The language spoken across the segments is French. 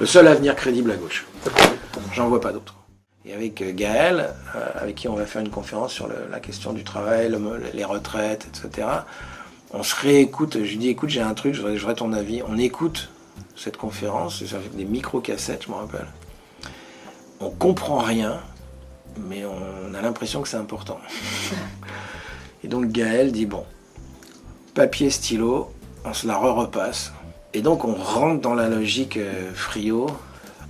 Le seul avenir crédible à gauche. J'en vois pas d'autre. Et avec Gaël, avec qui on va faire une conférence sur la question du travail, les retraites, etc., on se réécoute. Je lui dis, écoute, j'ai un truc, je voudrais ton avis. On écoute cette conférence, avec des micro-cassettes, je me rappelle. On comprend rien, mais on a l'impression que c'est important. Et donc Gaël dit, bon, papier, stylo, on se la repasse. Et donc on rentre dans la logique Friot,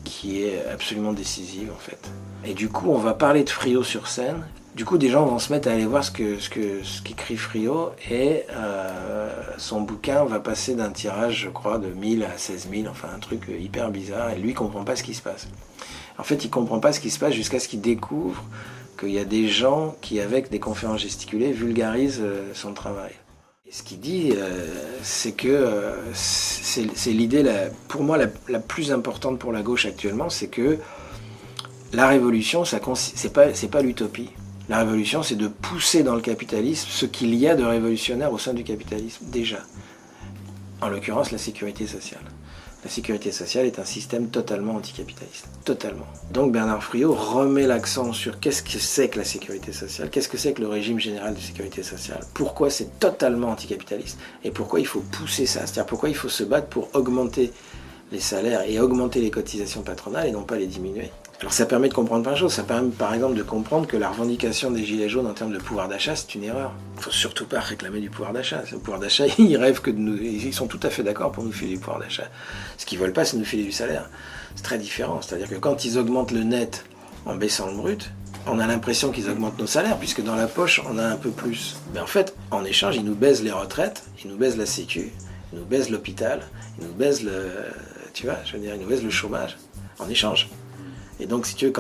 qui est absolument décisive en fait. Et du coup, on va parler de Friot sur scène. Du coup, des gens vont se mettre à aller voir ce qu'écrit Friot. Et son bouquin va passer d'un tirage, je crois, de 1000 à 16 000, enfin un truc hyper bizarre. Et lui, il comprend pas ce qui se passe. En fait, il comprend pas ce qui se passe jusqu'à ce qu'il découvre qu'il y a des gens qui, avec des conférences gesticulées, vulgarisent son travail. Et ce qu'il dit, c'est que c'est l'idée, pour moi, la plus importante pour la gauche actuellement, c'est que la révolution, c'est pas l'utopie. La révolution, c'est de pousser dans le capitalisme ce qu'il y a de révolutionnaire au sein du capitalisme, déjà. En l'occurrence, la sécurité sociale. La sécurité sociale est un système totalement anticapitaliste. Totalement. Donc Bernard Friot remet l'accent sur qu'est-ce que c'est que la sécurité sociale, qu'est-ce que c'est que le régime général de sécurité sociale, pourquoi c'est totalement anticapitaliste, et pourquoi il faut pousser ça, c'est-à-dire pourquoi il faut se battre pour augmenter les salaires et augmenter les cotisations patronales et non pas les diminuer. Alors ça permet de comprendre plein de choses. Ça permet par exemple de comprendre que la revendication des Gilets jaunes en termes de pouvoir d'achat, c'est une erreur. Il ne faut surtout pas réclamer du pouvoir d'achat. Le pouvoir d'achat, ils rêvent que de nous... Ils sont tout à fait d'accord pour nous filer du pouvoir d'achat. Ce qu'ils ne veulent pas, c'est nous filer du salaire. C'est très différent. C'est-à-dire que quand ils augmentent le net en baissant le brut, on a l'impression qu'ils augmentent nos salaires, puisque dans la poche, on a un peu plus. Mais en fait, en échange, ils nous baissent les retraites, ils nous baissent la sécu, ils nous baissent l'hôpital, ils nous baissent le... Tu vois, je veux dire, ils nous baissent le chômage, en échange. Et donc, si tu veux,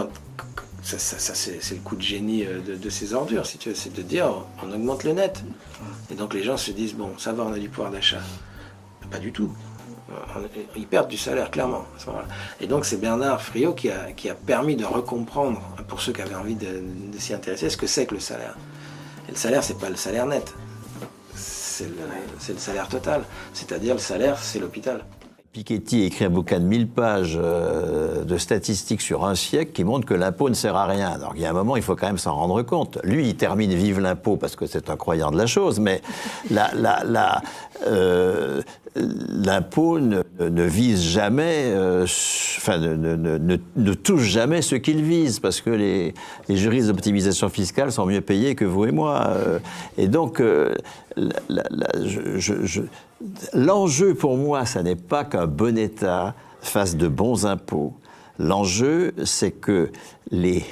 ça c'est le coup de génie de ces ordures, si tu veux, c'est de dire, on augmente le net. Et donc les gens se disent, bon, ça va, on a du pouvoir d'achat. Pas du tout. Ils perdent du salaire, clairement, à ce moment-là. Et donc c'est Bernard Friot qui a permis de recomprendre, pour ceux qui avaient envie de s'y intéresser, ce que c'est que le salaire. Et le salaire, c'est pas le salaire net. C'est le salaire total. C'est-à-dire, le salaire, c'est l'hôpital. Piketty écrit un bouquin de 1000 pages de statistiques sur un siècle qui montre que l'impôt ne sert à rien. Alors il y a un moment, il faut quand même s'en rendre compte. Lui, il termine « Vive l'impôt » parce que c'est un croyant de la chose, mais l'impôt ne vise jamais, ne touche jamais ce qu'il vise, parce que les juristes d'optimisation fiscale sont mieux payés que vous et moi. Et donc, l'enjeu pour moi, ça n'est pas qu'un bon État fasse de bons impôts. L'enjeu, c'est que les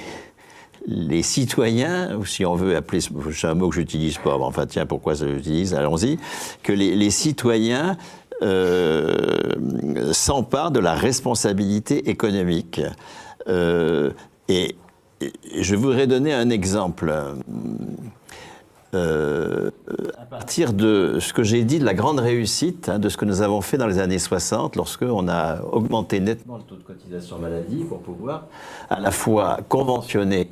citoyens, ou si on veut appeler, c'est un mot que j'utilise pas, enfin tiens, pourquoi je l'utilise, allons-y, que les citoyens s'emparent de la responsabilité économique. Et je voudrais donner un exemple. À partir de ce que j'ai dit de la grande réussite, de ce que nous avons fait dans les années 60, lorsqu'on a augmenté nettement le taux de cotisation maladie pour pouvoir à la fois conventionner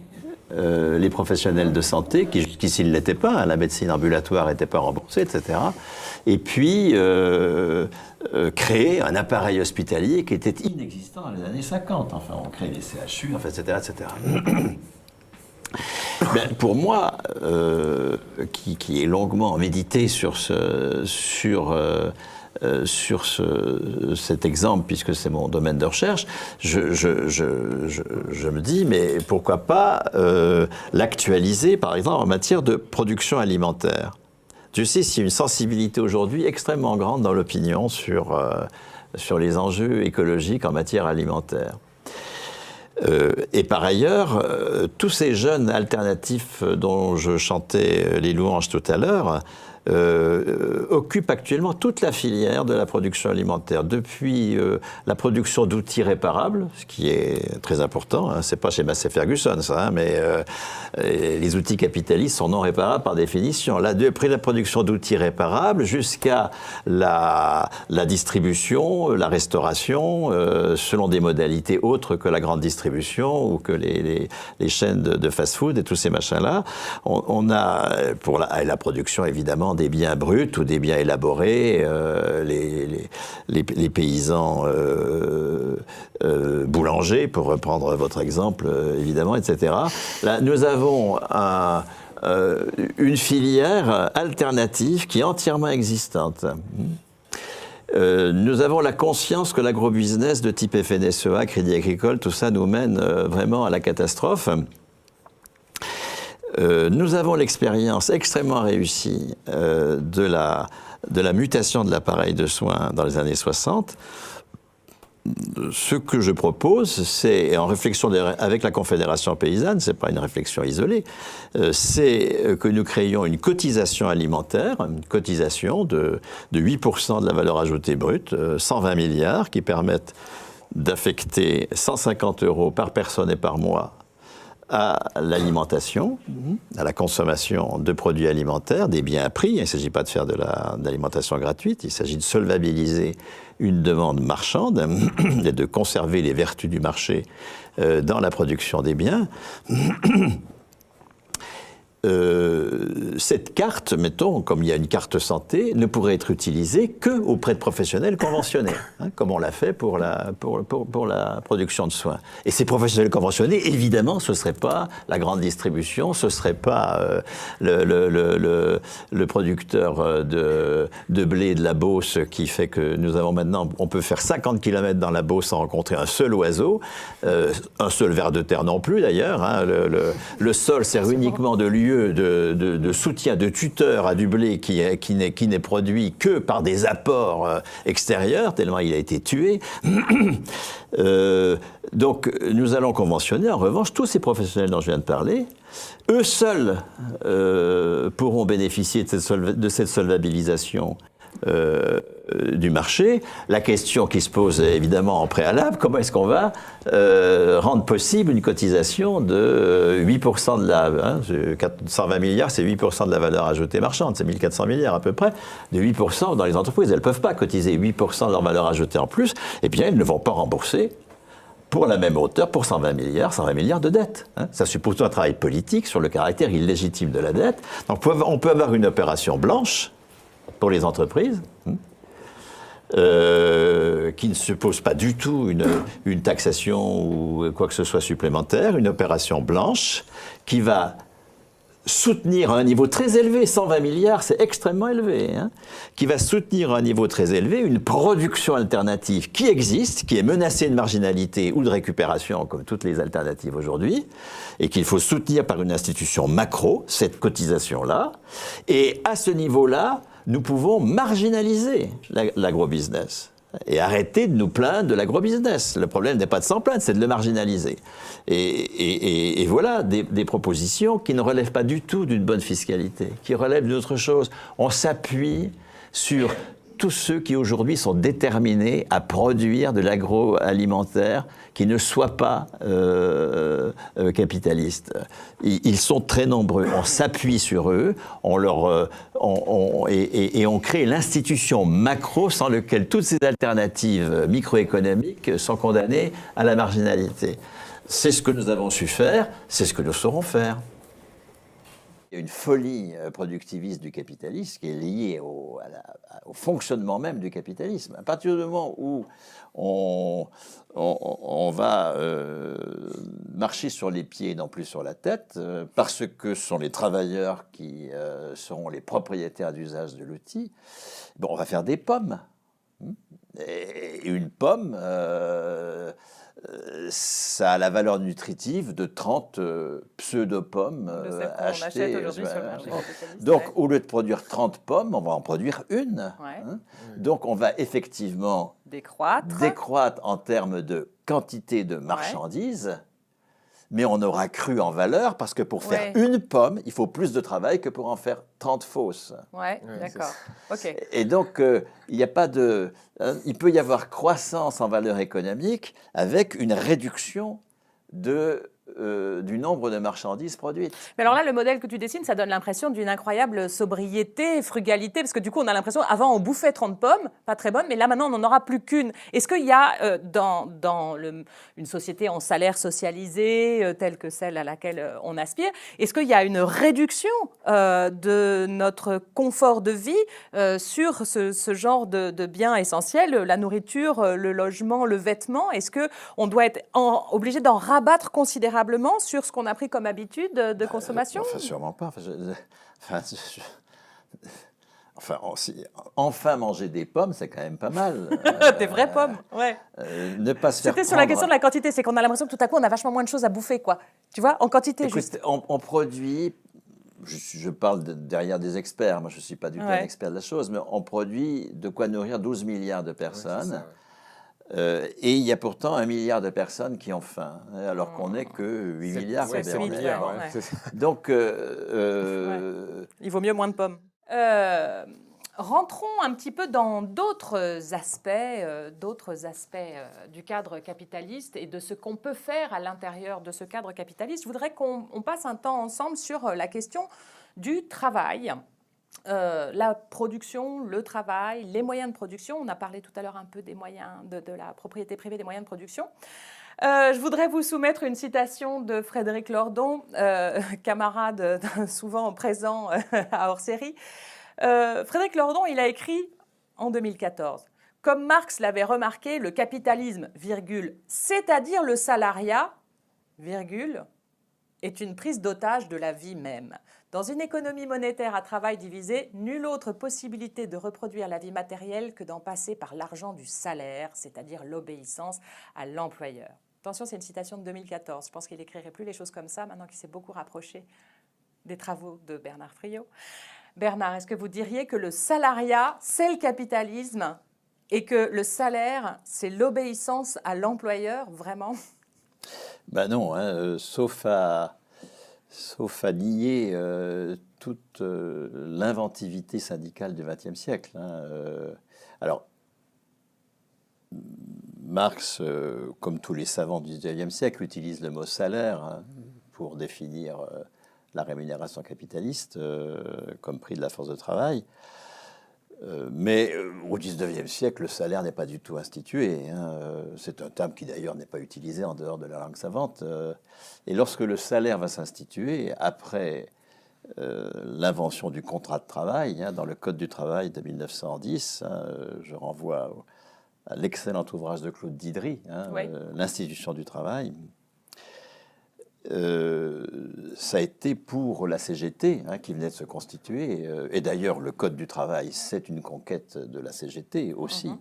les professionnels de santé, qui jusqu'ici ne l'étaient pas, la médecine ambulatoire n'était pas remboursée, etc. Et puis créer un appareil hospitalier qui était inexistant dans les années 50. Enfin, on crée les CHU, enfin, etc., etc. Ben, pour moi, qui est longuement médité sur cet exemple, puisque c'est mon domaine de recherche, je me dis, mais pourquoi pas l'actualiser, par exemple, en matière de production alimentaire. Je sais s'il y a une sensibilité aujourd'hui extrêmement grande dans l'opinion sur les enjeux écologiques en matière alimentaire. Et par ailleurs, tous ces jeunes alternatifs dont je chantais les louanges tout à l'heure occupent actuellement toute la filière de la production alimentaire, depuis la production d'outils réparables, ce qui est très important, hein, c'est pas chez Massey Ferguson ça, hein, mais les outils capitalistes sont non réparables par définition. Là, depuis la production d'outils réparables jusqu'à la distribution, la restauration, selon des modalités autres que la grande distribution ou que les chaînes de fast-food et tous ces machins-là, on a, pour la production évidemment des biens bruts ou des biens élaborés, les paysans boulangers, pour reprendre votre exemple, évidemment, etc. Là, nous avons une filière alternative qui est entièrement existante. Nous avons la conscience que l'agrobusiness de type FNSEA, Crédit Agricole, tout ça nous mène vraiment à la catastrophe. Nous avons l'expérience extrêmement réussie de la mutation de l'appareil de soins dans les années 60. Ce que je propose, c'est, en réflexion avec la Confédération paysanne, c'est pas une réflexion isolée, c'est que nous créions une cotisation alimentaire, une cotisation de 8% de la valeur ajoutée brute, 120 milliards, qui permettent d'affecter 150 € par personne et par mois à l'alimentation, à la consommation de produits alimentaires, des biens à prix. Il ne s'agit pas de faire de l'alimentation gratuite, il s'agit de solvabiliser une demande marchande et de conserver les vertus du marché dans la production des biens. Cette carte, mettons, comme il y a une carte santé, ne pourrait être utilisée qu'auprès de professionnels conventionnés, hein, comme on l'a fait pour la production de soins. Et ces professionnels conventionnés, évidemment, ce ne serait pas la grande distribution, ce ne serait pas le producteur de blé de la Beauce qui fait que nous avons maintenant, on peut faire 50 km dans la Beauce sans rencontrer un seul oiseau, un seul ver de terre non plus d'ailleurs. Hein, le sol sert uniquement de lieu de soutien, de tuteur à du blé qui n'est produit que par des apports extérieurs, tellement il a été tué. Donc nous allons conventionner, en revanche, tous ces professionnels dont je viens de parler, eux seuls pourront bénéficier de cette solvabilisation du marché. La question qui se pose évidemment en préalable, comment est-ce qu'on va rendre possible une cotisation de 8% de la... 120 milliards, c'est 8% de la valeur ajoutée marchande, c'est 1400 milliards à peu près, de 8% dans les entreprises. Elles ne peuvent pas cotiser 8% de leur valeur ajoutée en plus, eh bien elles ne vont pas rembourser pour la même hauteur, pour 120 milliards de dettes. Hein. Ça suppose un travail politique sur le caractère illégitime de la dette. Donc on peut avoir une opération blanche pour les entreprises, qui ne suppose pas du tout une taxation ou quoi que ce soit supplémentaire, une opération blanche qui va soutenir à un niveau très élevé, 120 milliards, c'est extrêmement élevé, hein, qui va soutenir à un niveau très élevé une production alternative qui existe, qui est menacée de marginalité ou de récupération, comme toutes les alternatives aujourd'hui, et qu'il faut soutenir par une institution macro, cette cotisation-là. Et à ce niveau-là, nous pouvons marginaliser l'agrobusiness et arrêter de nous plaindre de l'agrobusiness. Le problème n'est pas de s'en plaindre, c'est de le marginaliser. Et voilà des propositions qui ne relèvent pas du tout d'une bonne fiscalité, qui relèvent d'autre chose. On s'appuie sur tous ceux qui aujourd'hui sont déterminés à produire de l'agroalimentaire qui ne soit pas capitaliste. Ils sont très nombreux. On s'appuie sur eux, et on crée l'institution macro sans laquelle toutes ces alternatives microéconomiques sont condamnées à la marginalité. C'est ce que nous avons su faire, c'est ce que nous saurons faire. Il y a une folie productiviste du capitalisme qui est liée au fonctionnement même du capitalisme. À partir du moment où on va marcher sur les pieds et non plus sur la tête, parce que ce sont les travailleurs qui seront les propriétaires d'usage de l'outil, bon, on va faire des pommes. Et une pomme, ça a la valeur nutritive de 30 pseudo-pommes achetées. Donc, au lieu de produire 30 pommes, on va en produire une. Ouais. Hein. Donc, on va effectivement décroître en termes de quantité de marchandises, mais on aura cru en valeur parce que pour faire une pomme, il faut plus de travail que pour en faire 30 fausses. Ouais, d'accord. Okay. Et donc, il peut y avoir croissance en valeur économique avec une réduction de du nombre de marchandises produites. Mais alors là, le modèle que tu dessines, ça donne l'impression d'une incroyable sobriété, frugalité, parce que du coup, on a l'impression, avant, on bouffait 30 pommes, pas très bonnes, mais là, maintenant, on n'en aura plus qu'une. Est-ce qu'il y a, une société en salaire socialisé, telle que celle à laquelle on aspire, est-ce qu'il y a une réduction de notre confort de vie sur ce genre de biens essentiels, la nourriture, le logement, le vêtement? Est-ce qu'on doit être obligé d'en rabattre considérablement sur ce qu'on a pris comme habitude de consommation? Enfin, sûrement pas. Enfin, manger des pommes, c'est quand même pas mal. Des vraies pommes, ouais. Ne pas se faire C'était sur prendre. la question de la quantité, c'est qu'on a l'impression que tout à coup, on a vachement moins de choses à bouffer, quoi. Tu vois, en quantité, Écoute, juste. on produit, je parle derrière des experts, moi je ne suis pas du tout un expert de la chose, mais on produit de quoi nourrir 12 milliards de personnes. Ouais, c'est ça, et il y a pourtant 1 milliard de personnes qui ont faim, alors qu'on n'est que 8 milliards. ouais, c'est 8 milliards, ouais. Donc, il vaut mieux moins de pommes. Rentrons un petit peu dans d'autres aspects du cadre capitaliste et de ce qu'on peut faire à l'intérieur de ce cadre capitaliste. Je voudrais qu'on passe un temps ensemble sur la question du travail. La production, le travail, les moyens de production. On a parlé tout à l'heure un peu des moyens de la propriété privée des moyens de production. Je voudrais vous soumettre une citation de Frédéric Lordon, camarade souvent présent à Hors-Série. Frédéric Lordon, il a écrit en 2014 « Comme Marx l'avait remarqué, le capitalisme, c'est-à-dire le salariat, est une prise d'otage de la vie même. Dans une économie monétaire à travail divisé, nulle autre possibilité de reproduire la vie matérielle que d'en passer par l'argent du salaire, c'est-à-dire l'obéissance à l'employeur. » Attention, c'est une citation de 2014. Je pense qu'il n'écrirait plus les choses comme ça, maintenant qu'il s'est beaucoup rapproché des travaux de Bernard Friot. Bernard, est-ce que vous diriez que le salariat, c'est le capitalisme et que le salaire, c'est l'obéissance à l'employeur, vraiment? Ben non, hein, sauf à nier toute l'inventivité syndicale du XXe siècle. Hein, alors, Marx, comme tous les savants du XIXe siècle, utilise le mot salaire hein, pour définir la rémunération capitaliste comme prix de la force de travail. Mais au XIXe siècle, le salaire n'est pas du tout institué. Hein. C'est un terme qui d'ailleurs n'est pas utilisé en dehors de la langue savante. Et lorsque le salaire va s'instituer, après l'invention du contrat de travail, hein, dans le Code du travail de 1910, hein, je renvoie à l'excellent ouvrage de Claude Didry, hein, L'institution du travail, ça a été pour la CGT hein, qui venait de se constituer. Et d'ailleurs, le Code du travail, c'est une conquête de la CGT aussi.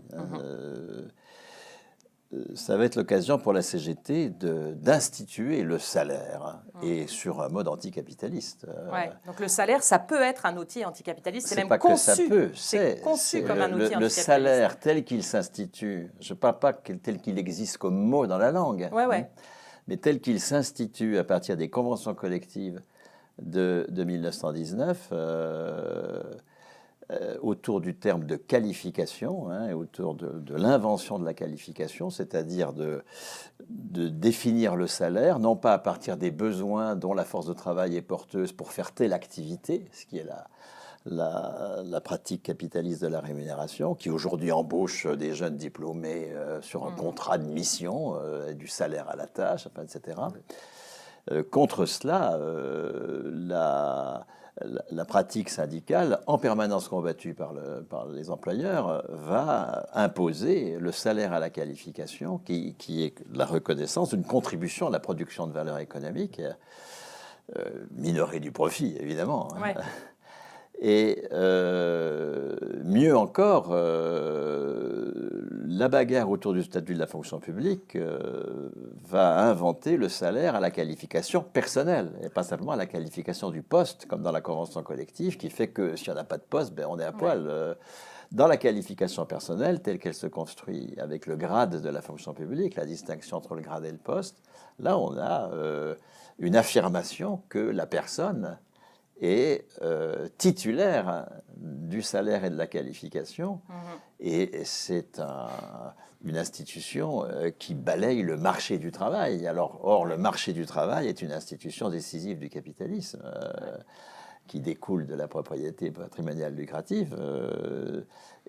Ça va être l'occasion pour la CGT d'instituer le salaire et sur un mode anticapitaliste. Donc le salaire, ça peut être un outil anticapitaliste. C'est même pas conçu. Que ça peut, c'est conçu comme un outil anticapitaliste. Le salaire tel qu'il s'institue, je ne parle pas tel qu'il existe comme mot dans la langue. Mais tel qu'il s'institue à partir des conventions collectives de 1919, autour du terme de qualification, hein, et autour de l'invention de la qualification, c'est-à-dire de définir le salaire, non pas à partir des besoins dont la force de travail est porteuse pour faire telle activité, ce qui est la pratique capitaliste de la rémunération, qui aujourd'hui embauche des jeunes diplômés sur un contrat de mission, du salaire à la tâche, enfin, etc. Contre cela, la pratique syndicale, en permanence combattue par les employeurs, va imposer le salaire à la qualification, qui est la reconnaissance d'une contribution à la production de valeur économique, minorée du profit, évidemment. Hein. Et mieux encore, la bagarre autour du statut de la fonction publique va inventer le salaire à la qualification personnelle, et pas simplement à la qualification du poste, comme dans la convention collective, qui fait que si on n'a pas de poste, ben on est à poil. Dans la qualification personnelle, telle qu'elle se construit avec le grade de la fonction publique, la distinction entre le grade et le poste, là on a une affirmation que la personne est titulaire du salaire et de la qualification. Et c'est une institution qui balaye le marché du travail. Or, le marché du travail est une institution décisive du capitalisme qui découle de la propriété patrimoniale lucrative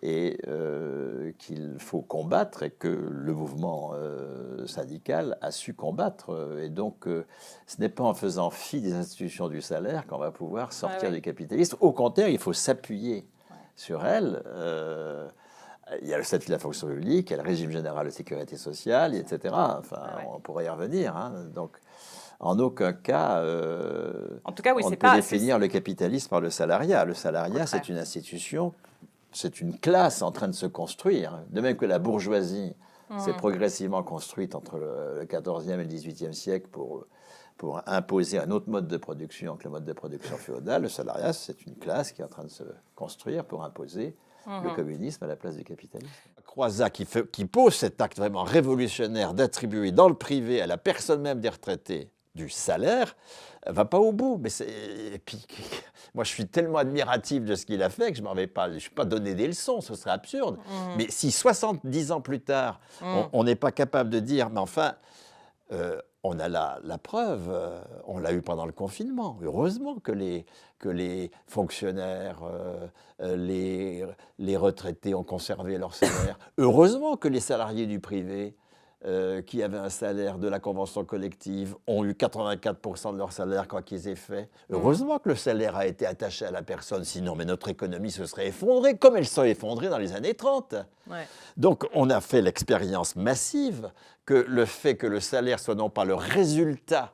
et qu'il faut combattre et que le mouvement syndical a su combattre. Et donc, ce n'est pas en faisant fi des institutions du salaire qu'on va pouvoir sortir du capitalisme. Au contraire, il faut s'appuyer sur elles. Il y a le statut de la fonction publique, il y a le régime général de sécurité sociale, etc. Enfin, on pourrait y revenir. Donc, en aucun cas, en tout cas, oui, on ne peut définir le capitalisme par le salariat. Le salariat, c'est une institution, c'est une classe en train de se construire. De même que la bourgeoisie s'est progressivement construite entre le XIVe et le XVIIIe siècle pour imposer un autre mode de production que le mode de production féodal, le salariat, c'est une classe qui est en train de se construire pour imposer le communisme à la place du capitalisme. Croizat qui pose cet acte vraiment révolutionnaire d'attribuer dans le privé à la personne même des retraités du salaire, va pas au bout. Et puis, moi, je suis tellement admiratif de ce qu'il a fait que je ne vais pas donner des leçons, ce serait absurde. Mais si 70 ans plus tard, on n'est pas capable de dire, mais enfin, on a la preuve, on l'a eu pendant le confinement. Heureusement que les fonctionnaires, les retraités ont conservé leur salaire. Heureusement que les salariés du privé, qui avaient un salaire de la convention collective, ont eu 84% de leur salaire, quoi qu'ils aient fait. Heureusement que le salaire a été attaché à la personne, sinon mais notre économie se serait effondrée, comme elle s'est effondrée dans les années 30. Donc on a fait l'expérience massive que le fait que le salaire soit non pas le résultat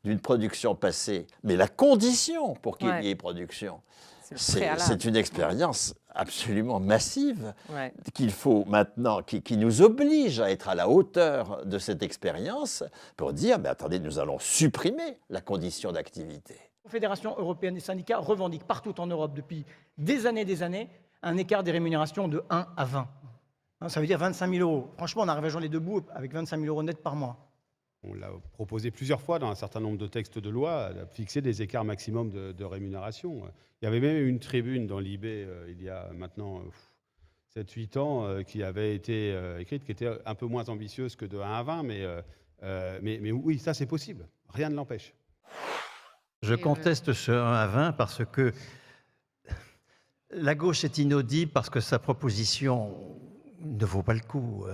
d'une production passée, mais la condition pour qu'il y ait production. C'est une expérience absolument massive qu'il faut maintenant, qui nous oblige à être à la hauteur de cette expérience pour dire, mais attendez, nous allons supprimer la condition d'activité. La Fédération européenne des syndicats revendique partout en Europe depuis des années un écart des rémunérations de 1 à 20. Ça veut dire 25 000 euros. Franchement, on arrive à joindre les deux bouts avec 25 000 euros net par mois. On l'a proposé plusieurs fois dans un certain nombre de textes de loi, de fixer des écarts maximum de rémunération. Il y avait même une tribune dans l'IB il y a maintenant 7-8 ans qui avait été écrite, qui était un peu moins ambitieuse que de 1 à 20, mais oui, ça c'est possible. Rien ne l'empêche. Je conteste ce 1 à 20 parce que la gauche est inaudible, parce que sa proposition ne vaut pas le coup.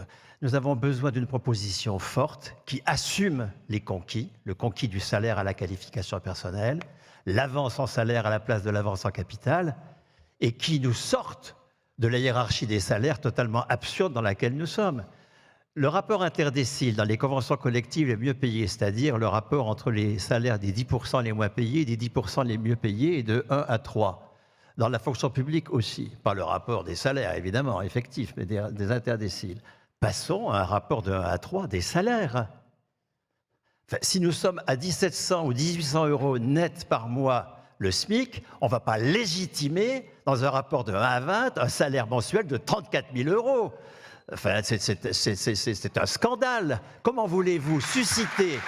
Nous avons besoin d'une proposition forte qui assume les conquis, le conquis du salaire à la qualification personnelle, l'avance en salaire à la place de l'avance en capital, et qui nous sorte de la hiérarchie des salaires totalement absurde dans laquelle nous sommes. Le rapport interdécile dans les conventions collectives les mieux payées, c'est-à-dire le rapport entre les salaires des 10% les moins payés et des 10% les mieux payés, est de 1 à 3. Dans la fonction publique aussi, pas le rapport des salaires évidemment effectifs, mais des interdéciles. Passons à un rapport de 1 à 3 des salaires. Enfin, si nous sommes à 1700 ou 1800 euros net par mois le SMIC, on ne va pas légitimer dans un rapport de 1 à 20 un salaire mensuel de 34 000 euros. Enfin, c'est un scandale. Comment voulez-vous susciter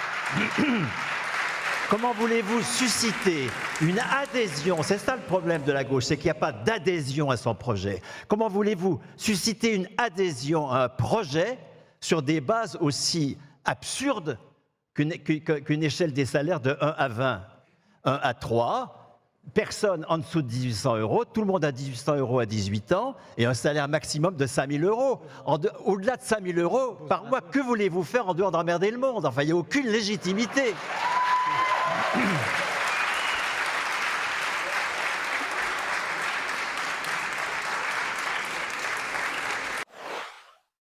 une adhésion? C'est ça le problème de la gauche, c'est qu'il n'y a pas d'adhésion à son projet. Comment voulez-vous susciter une adhésion à un projet sur des bases aussi absurdes qu'une échelle des salaires de 1 à 20, 1 à 3, personne en dessous de 1800 euros, tout le monde a 1800 euros à 18 ans, et un salaire maximum de 5000 euros. Au-delà de 5000 euros par mois, que voulez-vous faire en dehors d'emmerder le monde? Enfin, il n'y a aucune légitimité.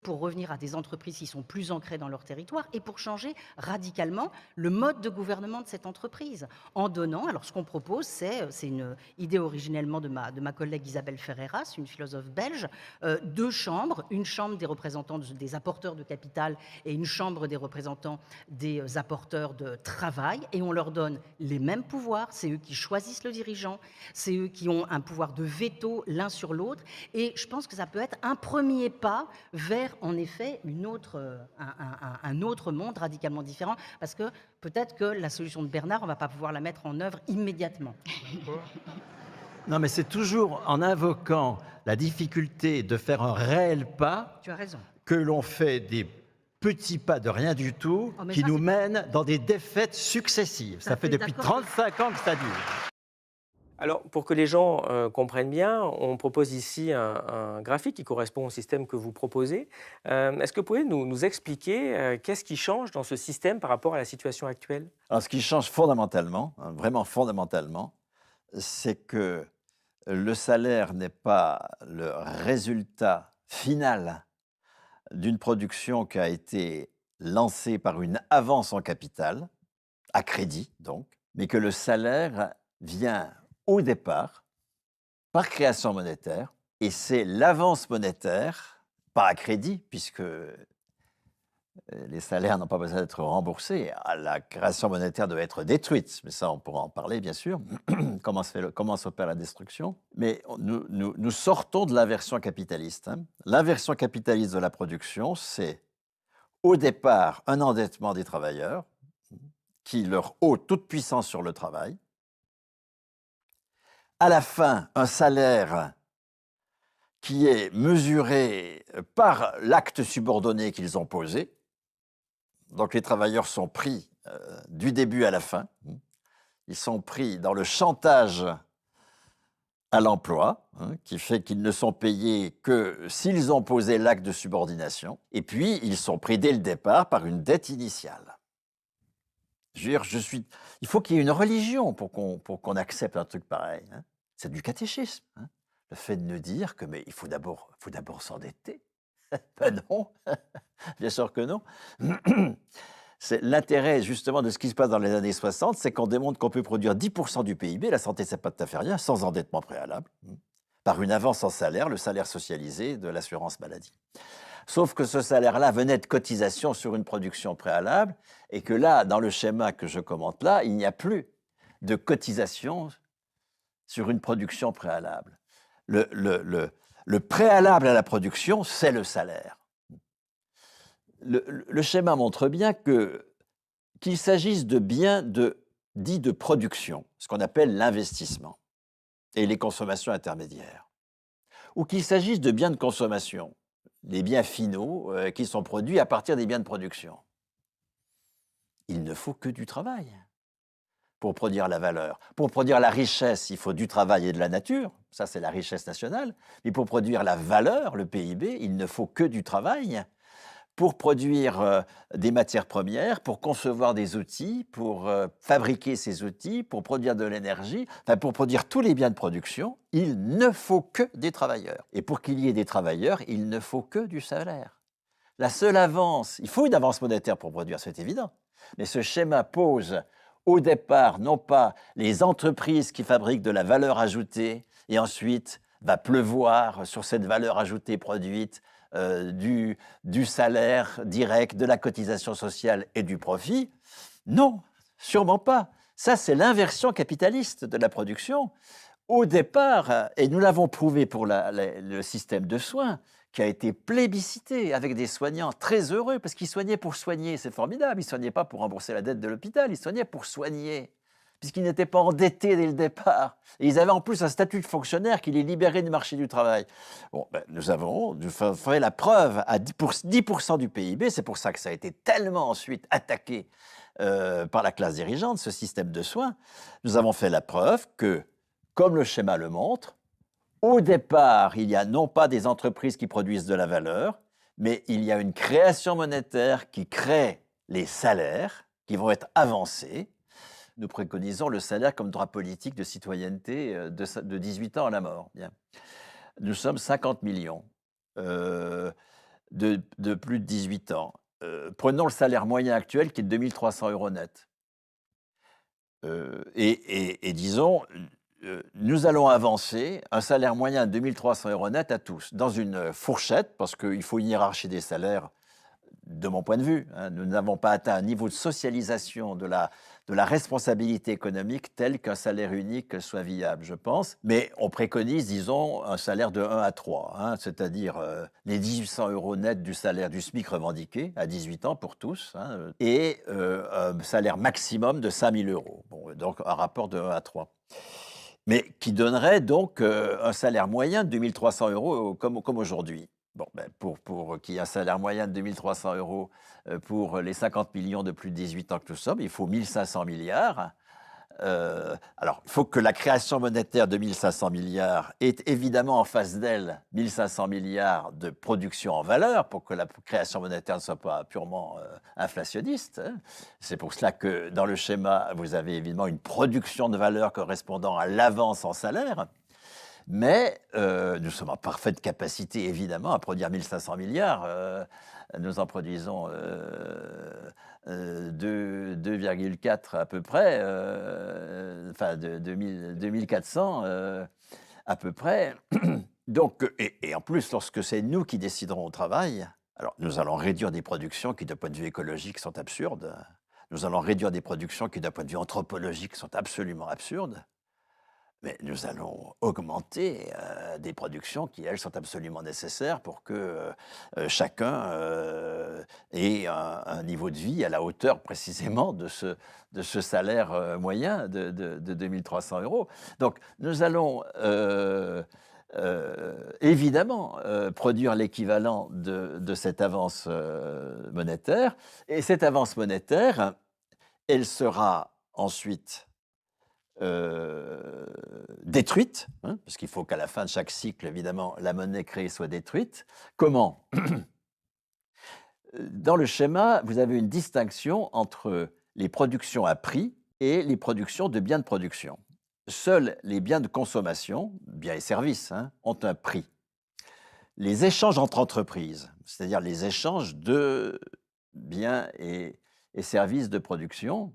Pour revenir à des entreprises qui sont plus ancrées dans leur territoire et pour changer radicalement le mode de gouvernement de cette entreprise. En donnant, alors ce qu'on propose, c'est une idée originellement de ma collègue Isabelle Ferreiras, une philosophe belge, 2 chambres, une chambre des représentants des apporteurs de capital et une chambre des représentants des apporteurs de travail, et on leur donne les mêmes pouvoirs, c'est eux qui choisissent le dirigeant, c'est eux qui ont un pouvoir de veto l'un sur l'autre, et je pense que ça peut être un premier pas vers vers, en effet, un autre monde radicalement différent. Parce que peut-être que la solution de Bernard, on ne va pas pouvoir la mettre en œuvre immédiatement. Non, mais c'est toujours en invoquant la difficulté de faire un réel pas Tu as raison. que l'on fait des petits pas de rien du tout Oh, mais qui ça, nous c'est- mènent dans des défaites successives. Ça Ça fait fait depuis d'accord. 35 ans que ça dure. Alors, pour que les gens comprennent bien, on propose ici un graphique qui correspond au système que vous proposez. Est-ce que vous pouvez nous expliquer qu'est-ce qui change dans ce système par rapport à la situation actuelle? Alors, ce qui change fondamentalement, hein, vraiment fondamentalement, c'est que le salaire n'est pas le résultat final d'une production qui a été lancée par une avance en capital, à crédit donc, mais que le salaire vient au départ par création monétaire, et c'est l'avance monétaire, pas à crédit, puisque les salaires n'ont pas besoin d'être remboursés. La création monétaire doit être détruite, mais ça, on pourra en parler, bien sûr, comment s'opère la destruction. Mais nous sortons de l'inversion capitaliste. Hein. L'inversion capitaliste de la production, c'est au départ un endettement des travailleurs qui leur ôte toute puissance sur le travail. À la fin, un salaire qui est mesuré par l'acte subordonné qu'ils ont posé. Donc les travailleurs sont pris du début à la fin. Ils sont pris dans le chantage à l'emploi, hein, qui fait qu'ils ne sont payés que s'ils ont posé l'acte de subordination. Et puis, ils sont pris dès le départ par une dette initiale. Je veux dire, il faut qu'il y ait une religion pour qu'on accepte un truc pareil. Hein. C'est du catéchisme. Hein. Le fait de nous dire que mais il faut d'abord s'endetter. Ben non, bien sûr que non. C'est l'intérêt justement de ce qui se passe dans les années 60, c'est qu'on démontre qu'on peut produire 10% du PIB, la santé c'est pas tout à fait rien, sans endettement préalable, par une avance en salaire, le salaire socialisé de l'assurance maladie. Sauf que ce salaire-là venait de cotisation sur une production préalable, et que là, dans le schéma que je commente là, il n'y a plus de cotisation sur une production préalable. Le préalable à la production, c'est le salaire. Le schéma montre bien qu'il s'agisse de biens dits de production, ce qu'on appelle l'investissement, et les consommations intermédiaires, ou qu'il s'agisse de biens de consommation, les biens finaux qui sont produits à partir des biens de production. Il ne faut que du travail pour produire la valeur. Pour produire la richesse, il faut du travail et de la nature, ça c'est la richesse nationale, mais pour produire la valeur, le PIB, il ne faut que du travail. Pour produire des matières premières, pour concevoir des outils, pour fabriquer ces outils, pour produire de l'énergie, enfin pour produire tous les biens de production, il ne faut que des travailleurs. Et pour qu'il y ait des travailleurs, il ne faut que du salaire. La seule avance, il faut une avance monétaire pour produire, c'est évident, mais ce schéma pose au départ non pas les entreprises qui fabriquent de la valeur ajoutée et ensuite va pleuvoir sur cette valeur ajoutée produite du salaire direct, de la cotisation sociale et du profit. Non, sûrement pas. Ça, c'est l'inversion capitaliste de la production. Au départ, et nous l'avons prouvé pour le système de soins, qui a été plébiscité avec des soignants très heureux, parce qu'ils soignaient pour soigner, c'est formidable. Ils ne soignaient pas pour rembourser la dette de l'hôpital, ils soignaient pour soigner, puisqu'ils n'étaient pas endettés dès le départ. Et ils avaient en plus un statut de fonctionnaire qui les libérait du marché du travail. Bon, ben, nous fait la preuve à 10% du PIB, c'est pour ça que ça a été tellement ensuite attaqué par la classe dirigeante, ce système de soins. Nous avons fait la preuve que, comme le schéma le montre, au départ, il y a non pas des entreprises qui produisent de la valeur, mais il y a une création monétaire qui crée les salaires qui vont être avancés. Nous préconisons le salaire comme droit politique de citoyenneté de 18 ans à la mort. Bien. Nous sommes 50 millions de plus de 18 ans. Prenons le salaire moyen actuel qui est de 2300 € net. Et disons, nous allons avancer un salaire moyen de 2300 € net à tous, dans une fourchette, parce qu'il faut une hiérarchie des salaires de mon point de vue, hein, nous n'avons pas atteint un niveau de socialisation de la responsabilité économique tel qu'un salaire unique soit viable, je pense. Mais on préconise, disons, un salaire de 1 à 3, hein, c'est-à-dire les 1800 € nets du salaire du SMIC revendiqué à 18 ans pour tous, hein, et un salaire maximum de 5000 €. Bon, donc un rapport de 1 à 3. Mais qui donnerait donc un salaire moyen de 2300 € comme aujourd'hui. Bon, ben pour qu'il y ait un salaire moyen de 2300 € pour les 50 millions de plus de 18 ans que nous sommes, il faut 1500 milliards. Alors, il faut que la création monétaire de 1500 milliards ait évidemment en face d'elle 1500 milliards de production en valeur pour que la création monétaire ne soit pas purement inflationniste, hein. C'est pour cela que dans le schéma, vous avez évidemment une production de valeur correspondant à l'avance en salaire. Mais nous sommes en parfaite capacité, évidemment, à produire 1500 milliards. Nous en produisons 2,4 à peu près, enfin 2400 à peu près. Donc, et en plus, lorsque c'est nous qui déciderons au travail, alors nous allons réduire des productions qui, d'un point de vue écologique, sont absurdes. Nous allons réduire des productions qui, d'un point de vue anthropologique, sont absolument absurdes. Mais nous allons augmenter des productions qui, elles, sont absolument nécessaires pour que chacun ait un niveau de vie à la hauteur précisément de ce salaire moyen de 2300 €. Donc, nous allons évidemment produire l'équivalent de cette avance monétaire. Et cette avance monétaire, elle sera ensuite détruite, hein, parce qu'il faut qu'à la fin de chaque cycle, évidemment, la monnaie créée soit détruite. Comment? Dans le schéma, vous avez une distinction entre les productions à prix et les productions de biens de production. Seuls les biens de consommation, biens et services, hein, ont un prix. Les échanges entre entreprises, c'est-à-dire les échanges de biens et services de production,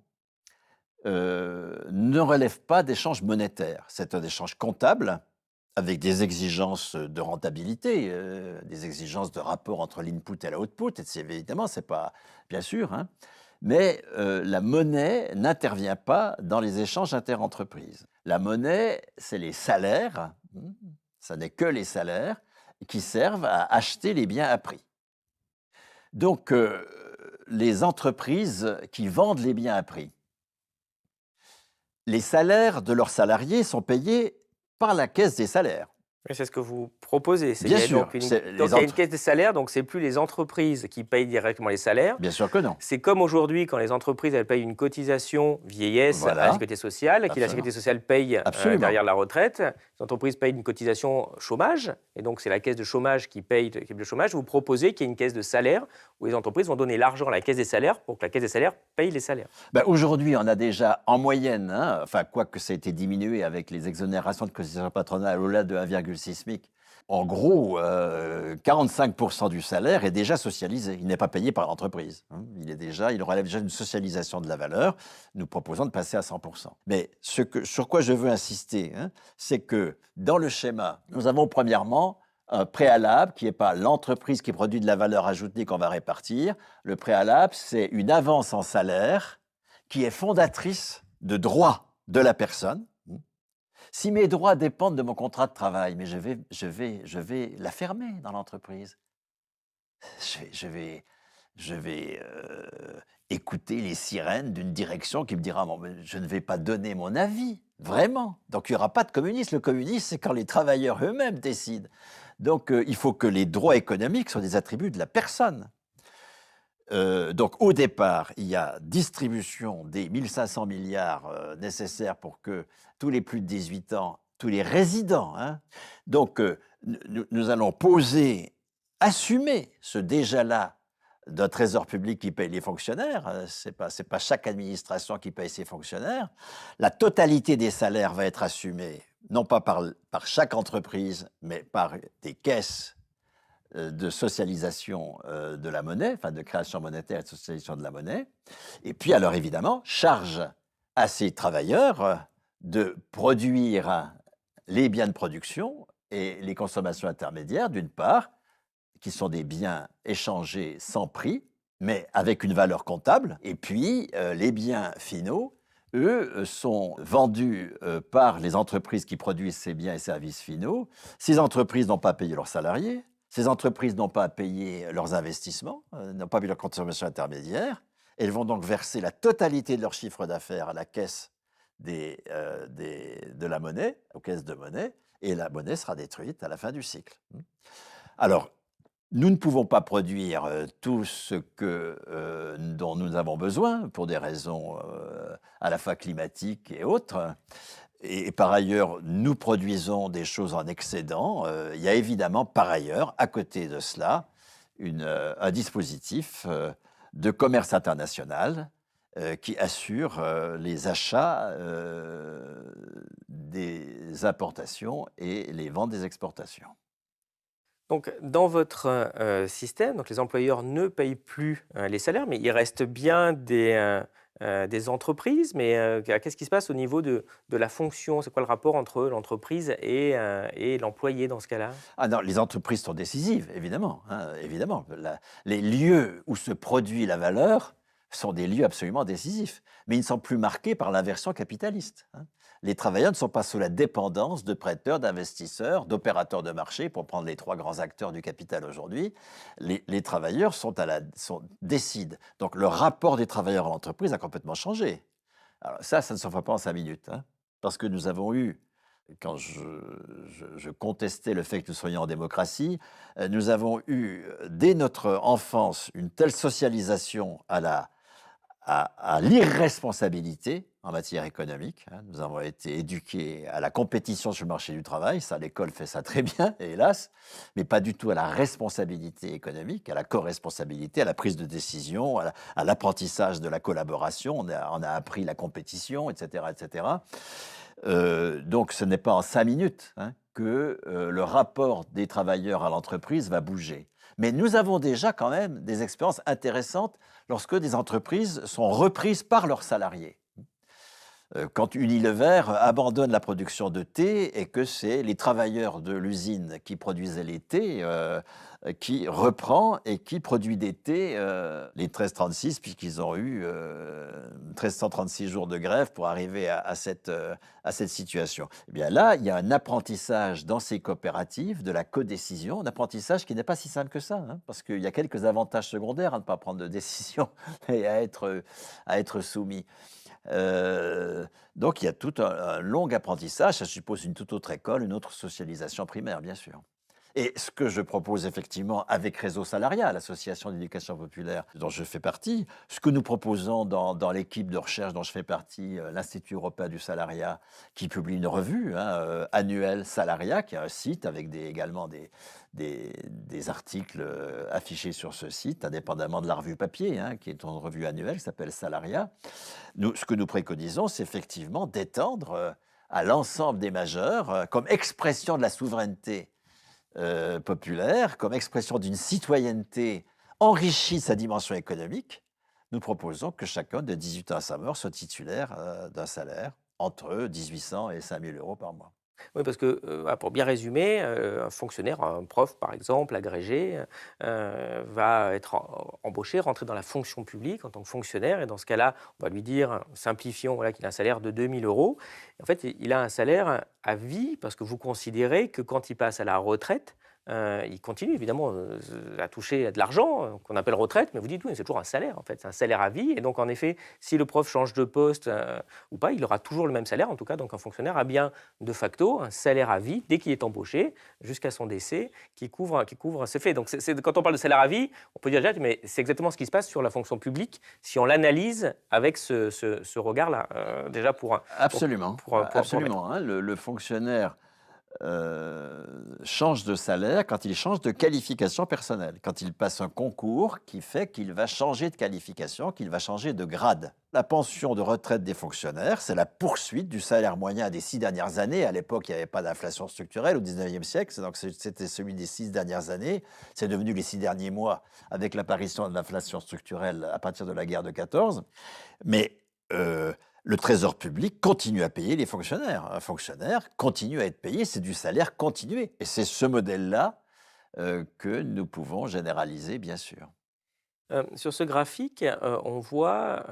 ne relève pas d'échanges monétaires. C'est un échange comptable avec des exigences de rentabilité, des exigences de rapport entre l'input et l'output. Et évidemment, c'est pas bien sûr, hein, mais la monnaie n'intervient pas dans les échanges interentreprises. La monnaie, c'est les salaires. Ça n'est que les salaires qui servent à acheter les biens à prix. Donc, les entreprises qui vendent les biens à prix, les salaires de leurs salariés sont payés par la caisse des salaires. Et c'est ce que vous proposez. Bien sûr. Donc, il y a une caisse des salaires, donc c'est plus les entreprises qui payent directement les salaires. Bien sûr que non. C'est comme aujourd'hui, quand les entreprises elles payent une cotisation vieillesse à la sécurité sociale, et que la sécurité sociale paye derrière la retraite. Les entreprises payent une cotisation chômage, et donc c'est la caisse de chômage qui paye le chômage. Vous proposez qu'il y ait une caisse de salaire où les entreprises vont donner l'argent à la caisse des salaires pour que la caisse des salaires paye les salaires. Ben aujourd'hui, on a déjà en moyenne, hein, enfin quoique ça a été diminué avec les exonérations de cotisation patronale au-delà de 1,6 SMIC. En gros, 45% du salaire est déjà socialisé. Il n'est pas payé par l'entreprise. Il relève déjà d'une socialisation de la valeur. Nous proposons de passer à 100%. Mais sur quoi je veux insister, hein, c'est que dans le schéma, nous avons premièrement un préalable qui n'est pas l'entreprise qui produit de la valeur ajoutée qu'on va répartir. Le préalable, c'est une avance en salaire qui est fondatrice de droits de la personne. Si mes droits dépendent de mon contrat de travail, mais je vais la fermer dans l'entreprise. Je vais écouter les sirènes d'une direction qui me dira bon, je ne vais pas donner mon avis, vraiment. Donc il n'y aura pas de communisme. Le communisme, c'est quand les travailleurs eux-mêmes décident. Donc il faut que les droits économiques soient des attributs de la personne. Donc au départ, il y a distribution des 1500 milliards nécessaires pour que tous les plus de 18 ans, tous les résidents, hein, donc nous allons assumer ce déjà-là d'un trésor public qui paye les fonctionnaires. C'est pas chaque administration qui paye ses fonctionnaires. La totalité des salaires va être assumée, non pas par chaque entreprise, mais par des caisses de socialisation de la monnaie, enfin de création monétaire et de socialisation de la monnaie. Et puis alors évidemment, charge à ces travailleurs de produire les biens de production et les consommations intermédiaires, d'une part, qui sont des biens échangés sans prix, mais avec une valeur comptable. Et puis, les biens finaux, eux, sont vendus par les entreprises qui produisent ces biens et services finaux. Ces entreprises n'ont pas payé leurs salariés, ces entreprises n'ont pas payé leurs investissements, n'ont pas payé leur consommation intermédiaire. Elles vont donc verser la totalité de leur chiffre d'affaires à la caisse de la monnaie, aux caisses de monnaie, et la monnaie sera détruite à la fin du cycle. Alors, nous ne pouvons pas produire tout ce dont nous avons besoin pour des raisons à la fois climatiques et autres. Et par ailleurs, nous produisons des choses en excédent. Il y a évidemment, par ailleurs, à côté de cela, un dispositif de commerce international qui assure les achats des importations et les ventes des exportations. Donc, dans votre système, donc les employeurs ne payent plus les salaires, mais il reste bien des entreprises. Mais qu'est-ce qui se passe au niveau de la fonction? C'est quoi le rapport entre l'entreprise et l'employé dans ce cas-là? Ah non, les entreprises sont décisives, évidemment. Évidemment. Les lieux où se produit la valeur sont des lieux absolument décisifs, mais ils ne sont plus marqués par l'inversion capitaliste. Les travailleurs ne sont pas sous la dépendance de prêteurs, d'investisseurs, d'opérateurs de marché, pour prendre les 3 grands acteurs du capital aujourd'hui. Les travailleurs décident. Donc le rapport des travailleurs à l'entreprise a complètement changé. Alors ça ne se fait pas en 5 minutes, parce que nous avons eu, quand je contestais le fait que nous soyons en démocratie, nous avons eu dès notre enfance une telle socialisation à l'irresponsabilité en matière économique. Nous avons été éduqués à la compétition sur le marché du travail, ça l'école fait ça très bien, hélas, mais pas du tout à la responsabilité économique, à la co-responsabilité, à la prise de décision, à l'apprentissage de la collaboration. On a appris la compétition, etc. etc. Donc ce n'est pas en 5 minutes que le rapport des travailleurs à l'entreprise va bouger. Mais nous avons déjà quand même des expériences intéressantes lorsque des entreprises sont reprises par leurs salariés. Quand Unilever abandonne la production de thé et que c'est les travailleurs de l'usine qui produisaient les thés qui reprend et qui produit des thés, les 1336, puisqu'ils ont eu 1336 jours de grève pour arriver à cette situation. Eh bien là, il y a un apprentissage dans ces coopératives de la codécision, un apprentissage qui n'est pas si simple que ça, parce qu'il y a quelques avantages secondaires à ne pas prendre de décision et à être soumis. Donc il y a tout un long apprentissage, ça suppose une toute autre école, une autre socialisation primaire, bien sûr. Et ce que je propose effectivement avec Réseau Salariat, l'association d'éducation populaire dont je fais partie, ce que nous proposons dans l'équipe de recherche dont je fais partie, l'Institut européen du salariat, qui publie une revue annuelle Salariat, qui est un site avec également des articles affichés sur ce site, indépendamment de la revue papier, qui est une revue annuelle qui s'appelle Salariat. Ce que nous préconisons, c'est effectivement d'étendre à l'ensemble des majeurs, comme expression de la souveraineté populaire, comme expression d'une citoyenneté enrichie de sa dimension économique, nous proposons que chacun de 18 ans à sa mort soit titulaire d'un salaire entre 1800 et 5000 euros par mois. Oui, parce que, pour bien résumer, un fonctionnaire, un prof par exemple, agrégé, va être embauché, rentrer dans la fonction publique en tant que fonctionnaire. Et dans ce cas-là, on va lui dire, simplifions, qu'il a un salaire de 2000 euros. En fait, il a un salaire à vie parce que vous considérez que quand il passe à la retraite, il continue évidemment à toucher de l'argent qu'on appelle retraite, mais vous dites oui, c'est toujours un salaire en fait, c'est un salaire à vie. Et donc en effet, si le prof change de poste ou pas, il aura toujours le même salaire en tout cas. Donc un fonctionnaire a bien de facto un salaire à vie dès qu'il est embauché jusqu'à son décès qui couvre ses faits. Donc quand on parle de salaire à vie, on peut dire déjà, mais c'est exactement ce qui se passe sur la fonction publique si on l'analyse avec ce regard-là déjà Absolument. Absolument. Le fonctionnaire change de salaire quand il change de qualification personnelle, quand il passe un concours qui fait qu'il va changer de qualification, qu'il va changer de grade. La pension de retraite des fonctionnaires, c'est la poursuite du salaire moyen des 6 dernières années. À l'époque, il n'y avait pas d'inflation structurelle au 19e siècle, donc c'était celui des 6 dernières années. C'est devenu les 6 derniers mois avec l'apparition de l'inflation structurelle à partir de la guerre de 14. Mais le Trésor public continue à payer les fonctionnaires. Un fonctionnaire continue à être payé, c'est du salaire continué. Et c'est ce modèle-là que nous pouvons généraliser, bien sûr. Sur ce graphique, on voit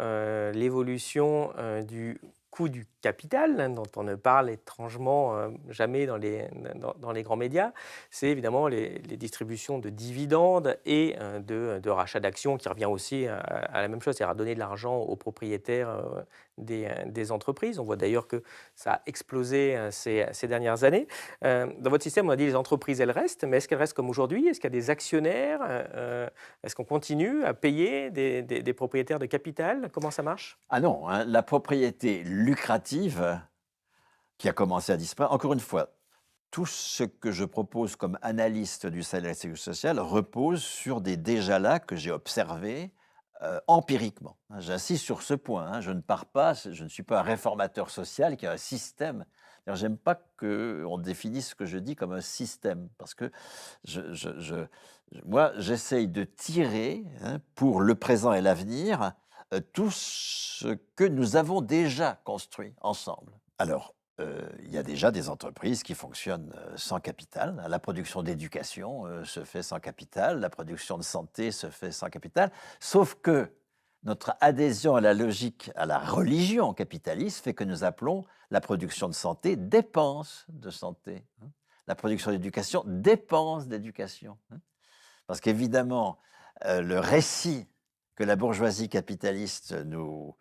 l'évolution du coût du capital, dont on ne parle étrangement jamais dans les grands médias. C'est évidemment les distributions de dividendes et de rachat d'actions, qui revient aussi à la même chose, c'est-à-dire à donner de l'argent aux propriétaires des entreprises. On voit d'ailleurs que ça a explosé ces dernières années. Dans votre système, on a dit les entreprises, elles restent, mais est-ce qu'elles restent comme aujourd'hui? Est-ce qu'il y a des actionnaires? Est-ce qu'on continue à payer des propriétaires de capital? Comment ça marche? Ah non, hein, la propriété lucrative qui a commencé à disparaître, encore une fois, tout ce que je propose comme analyste du salaire et de la sécurité sociale repose sur des déjà-là que j'ai observés empiriquement. J'insiste sur ce point. Hein, je ne pars pas, je ne suis pas un réformateur social qui a un système. J'aime pas qu'on définisse ce que je dis comme un système, parce que moi, j'essaye de tirer pour le présent et l'avenir tout ce que nous avons déjà construit ensemble. Alors, il y a déjà des entreprises qui fonctionnent sans capital. La production d'éducation se fait sans capital, la production de santé se fait sans capital, sauf que notre adhésion à la logique, à la religion capitaliste fait que nous appelons la production de santé dépense de santé. La production d'éducation dépense d'éducation. Parce qu'évidemment, le récit que la bourgeoisie capitaliste nous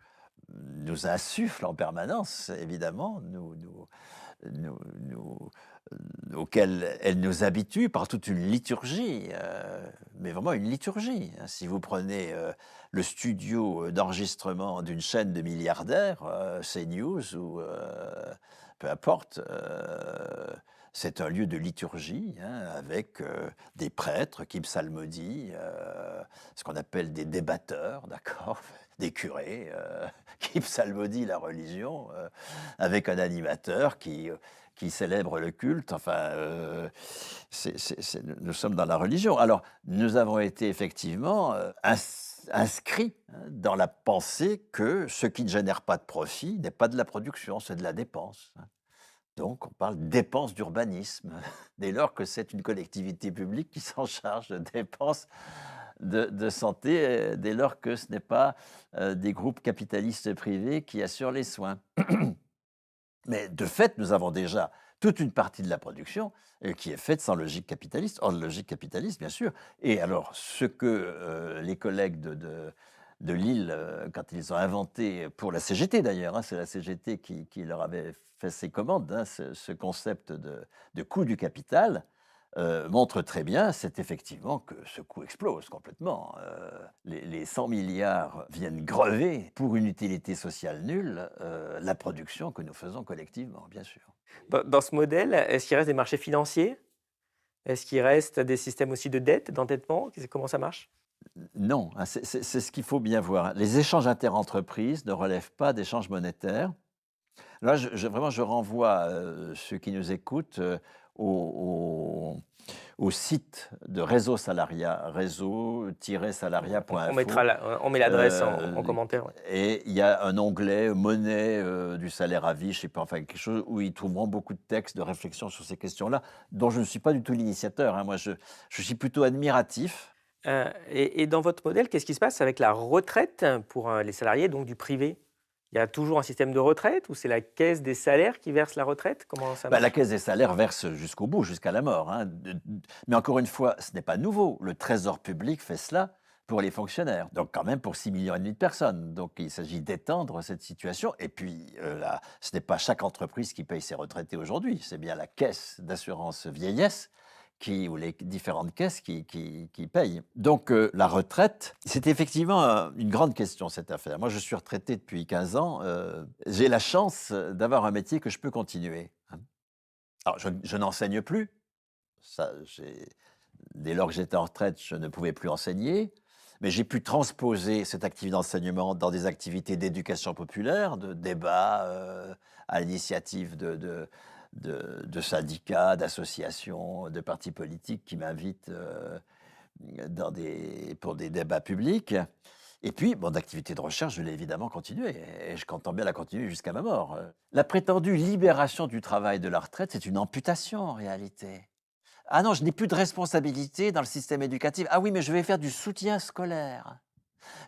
insuffle en permanence, évidemment, auquel elle nous habitue par toute une liturgie, mais vraiment une liturgie. Si vous prenez le studio d'enregistrement d'une chaîne de milliardaires, CNews ou peu importe, c'est un lieu de liturgie avec des prêtres qui psalmodient, ce qu'on appelle des débatteurs, d'accord, des curés qui psalmodient la religion, avec un animateur qui célèbre le culte. Enfin, nous sommes dans la religion. Alors, nous avons été effectivement inscrits dans la pensée que ce qui ne génère pas de profit n'est pas de la production, c'est de la dépense. Donc, on parle dépenses d'urbanisme, dès lors que c'est une collectivité publique qui s'en charge de dépenses de santé, dès lors que ce n'est pas des groupes capitalistes privés qui assurent les soins. Mais de fait, nous avons déjà toute une partie de la production qui est faite sans logique capitaliste, hors logique capitaliste, bien sûr. Et alors, ce que les collègues de Lille, quand ils ont inventé, pour la CGT d'ailleurs, c'est la CGT qui leur avait fait ses commandes, ce concept de coût du capital, montre très bien, c'est effectivement que ce coût explose complètement. Les 100 milliards viennent grever, pour une utilité sociale nulle, la production que nous faisons collectivement, bien sûr. Dans ce modèle, est-ce qu'il reste des marchés financiers? Est-ce qu'il reste des systèmes aussi de dette, d'endettement? Comment ça marche? Non, c'est ce qu'il faut bien voir. Les échanges interentreprises ne relèvent pas d'échanges monétaires. Là, vraiment, je renvoie ceux qui nous écoutent au site de Réseau Salariat, réseau-salariat.info. On met l'adresse en commentaire. Ouais. Et il y a un onglet monnaie du salaire à vie, je ne sais pas, enfin quelque chose où ils trouveront beaucoup de textes, de réflexions sur ces questions-là, dont je ne suis pas du tout l'initiateur. Moi, je suis plutôt admiratif. Et dans votre modèle, qu'est-ce qui se passe avec la retraite pour les salariés donc du privé? Il y a toujours un système de retraite ou c'est la caisse des salaires qui verse la retraite? Comment ça marche? La caisse des salaires verse jusqu'au bout, jusqu'à la mort. Mais encore une fois, ce n'est pas nouveau. Le Trésor public fait cela pour les fonctionnaires. Donc quand même pour 6,5 millions de personnes. Donc il s'agit d'étendre cette situation. Et puis, ce n'est pas chaque entreprise qui paye ses retraités aujourd'hui. C'est bien la caisse d'assurance vieillesse ou les différentes caisses qui payent. Donc la retraite, c'est effectivement une grande question, cette affaire. Moi, je suis retraité depuis 15 ans. J'ai la chance d'avoir un métier que je peux continuer. Alors, je n'enseigne plus. Dès lors que j'étais en retraite, je ne pouvais plus enseigner. Mais j'ai pu transposer cette activité d'enseignement dans des activités d'éducation populaire, de débat à l'initiative de syndicats, d'associations, de partis politiques qui m'invitent pour des débats publics. Et puis, d'activité de recherche, je l'ai évidemment continué. Et je compte bien la continuer jusqu'à ma mort. La prétendue libération du travail de la retraite, c'est une amputation en réalité. Ah non, je n'ai plus de responsabilité dans le système éducatif. Ah oui, mais je vais faire du soutien scolaire.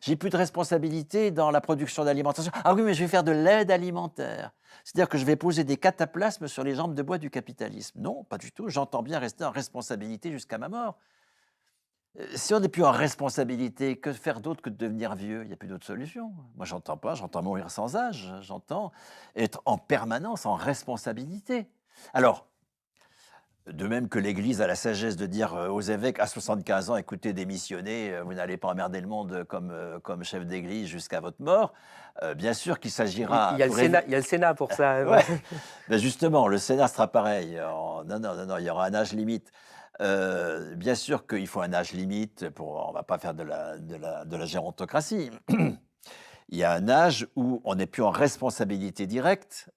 J'ai plus de responsabilité dans la production d'alimentation. Ah oui, mais je vais faire de l'aide alimentaire. C'est-à-dire que je vais poser des cataplasmes sur les jambes de bois du capitalisme. Non, pas du tout. J'entends bien rester en responsabilité jusqu'à ma mort. Si on n'est plus en responsabilité, que faire d'autre que de devenir vieux? Il n'y a plus d'autre solution. Moi, j'entends pas, j'entends mourir sans âge. J'entends être en permanence en responsabilité. Alors, de même que l'Église a la sagesse de dire aux évêques à 75 ans, écoutez, démissionnez, vous n'allez pas emmerder le monde comme chef d'Église jusqu'à votre mort. Bien sûr qu'il s'agira... Il y a le Sénat pour ça. Ouais. Ben justement, le Sénat sera pareil. Non, il y aura un âge limite. Bien sûr qu'il faut un âge limite, on ne va pas faire de la gérontocratie. Il y a un âge où on n'est plus en responsabilité directe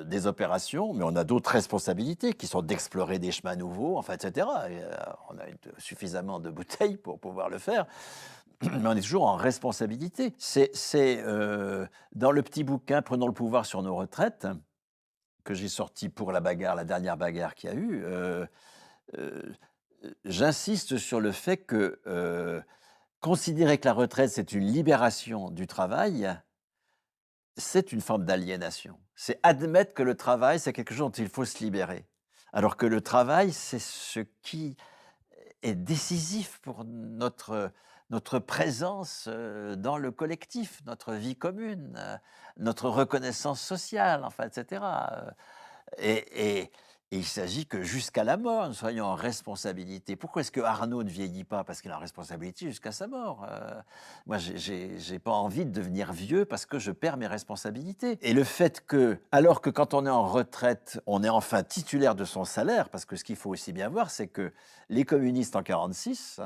des opérations, mais on a d'autres responsabilités qui sont d'explorer des chemins nouveaux, enfin, etc. Et, on a suffisamment de bouteilles pour pouvoir le faire, mais on est toujours en responsabilité. C'est dans le petit bouquin « Prenons le pouvoir sur nos retraites » que j'ai sorti pour la dernière bagarre qu'il y a eu, j'insiste sur le fait que considérer que la retraite, c'est une libération du travail, c'est une forme d'aliénation. C'est admettre que le travail, c'est quelque chose dont il faut se libérer. Alors que le travail, c'est ce qui est décisif pour notre présence dans le collectif, notre vie commune, notre reconnaissance sociale, enfin, etc. Et il s'agit que jusqu'à la mort, nous soyons en responsabilité. Pourquoi est-ce que Arnaud ne vieillit pas? Parce qu'il est en responsabilité jusqu'à sa mort. Moi, j'ai pas envie de devenir vieux parce que je perds mes responsabilités. Et le fait que, alors que quand on est en retraite, on est enfin titulaire de son salaire, parce que ce qu'il faut aussi bien voir, c'est que les communistes en 1946,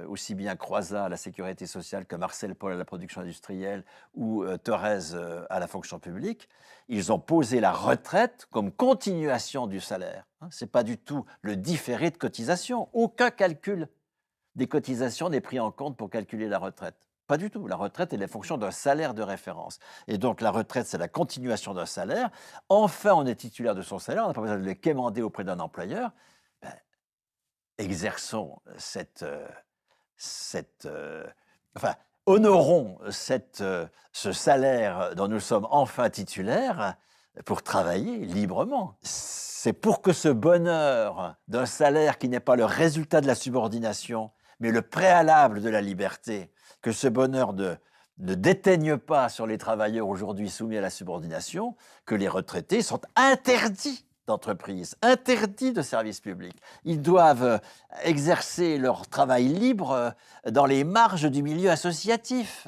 aussi bien Croizat à la sécurité sociale que Marcel Paul à la production industrielle ou Thorez à la fonction publique, ils ont posé la retraite comme continuation du salaire. Ce n'est pas du tout le différé de cotisation. Aucun calcul des cotisations n'est pris en compte pour calculer la retraite. Pas du tout. La retraite est la fonction d'un salaire de référence. Et donc la retraite, c'est la continuation d'un salaire. Enfin, on est titulaire de son salaire, on n'a pas besoin de le quémander auprès d'un employeur. Exerçons honorons ce salaire dont nous sommes enfin titulaires pour travailler librement. C'est pour que ce bonheur d'un salaire qui n'est pas le résultat de la subordination, mais le préalable de la liberté, que ce bonheur ne déteigne pas sur les travailleurs aujourd'hui soumis à la subordination, que les retraités sont interdits d'entreprise, interdits de service public. Ils doivent exercer leur travail libre dans les marges du milieu associatif.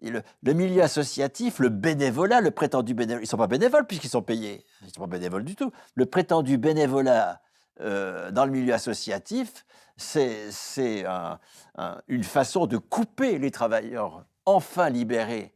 Le milieu associatif, le bénévolat, le prétendu bénévolat, ils ne sont pas bénévoles puisqu'ils sont payés. Ils ne sont pas bénévoles du tout. Le prétendu bénévolat dans le milieu associatif, c'est une façon de couper les travailleurs enfin libérés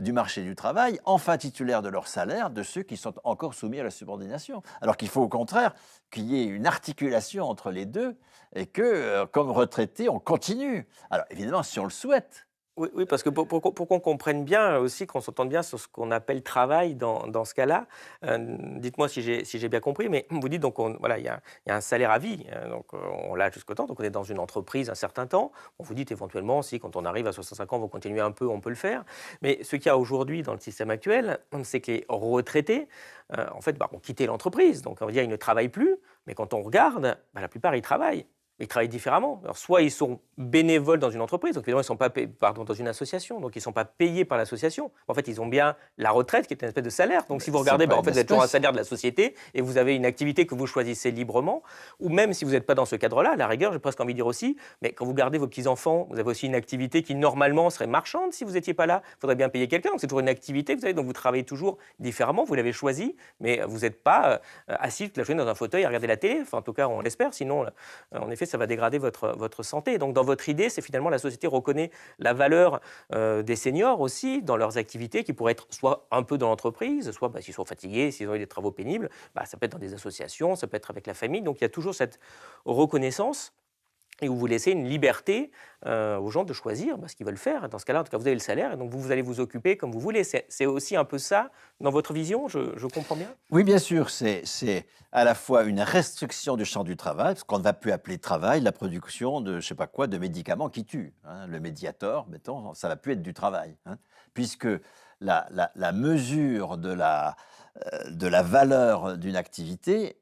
du marché du travail, enfin titulaires de leur salaire, de ceux qui sont encore soumis à la subordination. Alors qu'il faut au contraire qu'il y ait une articulation entre les deux et que, comme retraités, on continue. Alors évidemment, si on le souhaite. Oui, parce que pour qu'on comprenne bien aussi, qu'on s'entende bien sur ce qu'on appelle travail dans ce cas-là, dites-moi si j'ai bien compris, mais vous dites donc voilà, il y a un salaire à vie, donc on l'a jusqu'au temps, donc on est dans une entreprise un certain temps. On vous dit éventuellement si quand on arrive à 65 ans, on va continuer un peu, on peut le faire. Mais ce qu'il y a aujourd'hui dans le système actuel, c'est que les retraités, en fait, ont quitté l'entreprise, donc on va dire ils ne travaillent plus, mais quand on regarde, la plupart ils travaillent. Ils travaillent différemment. Alors, soit ils sont bénévoles dans une entreprise, donc évidemment ils ne sont pas dans une association, donc ils ne sont pas payés par l'association. En fait, ils ont bien la retraite qui est une espèce de salaire. Donc si vous regardez, en fait, vous êtes toujours un salaire de la société et vous avez une activité que vous choisissez librement. Ou même si vous n'êtes pas dans ce cadre-là, à la rigueur, j'ai presque envie de dire aussi, mais quand vous gardez vos petits-enfants, vous avez aussi une activité qui normalement serait marchande. Si vous n'étiez pas là, il faudrait bien payer quelqu'un. Donc c'est toujours une activité, vous savez, donc vous travaillez toujours différemment, vous l'avez choisi, mais vous n'êtes pas assis toute la journée dans un fauteuil à regarder la télé. Enfin, en tout cas, on l'espère. Sinon, en effet, ça va dégrader votre santé. Donc, dans votre idée, c'est finalement la société reconnaît la valeur des seniors aussi dans leurs activités qui pourraient être soit un peu dans l'entreprise, soit s'ils sont fatigués, s'ils ont eu des travaux pénibles, ça peut être dans des associations, ça peut être avec la famille. Donc, il y a toujours cette reconnaissance. et où vous laissez une liberté aux gens de choisir ce qu'ils veulent faire. Dans ce cas-là, en tout cas, vous avez le salaire et donc vous allez vous occuper comme vous voulez. C'est aussi un peu ça dans votre vision, je comprends bien? Oui, bien sûr, c'est à la fois une restriction du champ du travail, parce qu'on ne va plus appeler travail la production de, je sais pas quoi, de médicaments qui tuent. Hein. Le Mediator, mettons, ça ne va plus être du travail, hein, puisque la mesure de la valeur d'une activité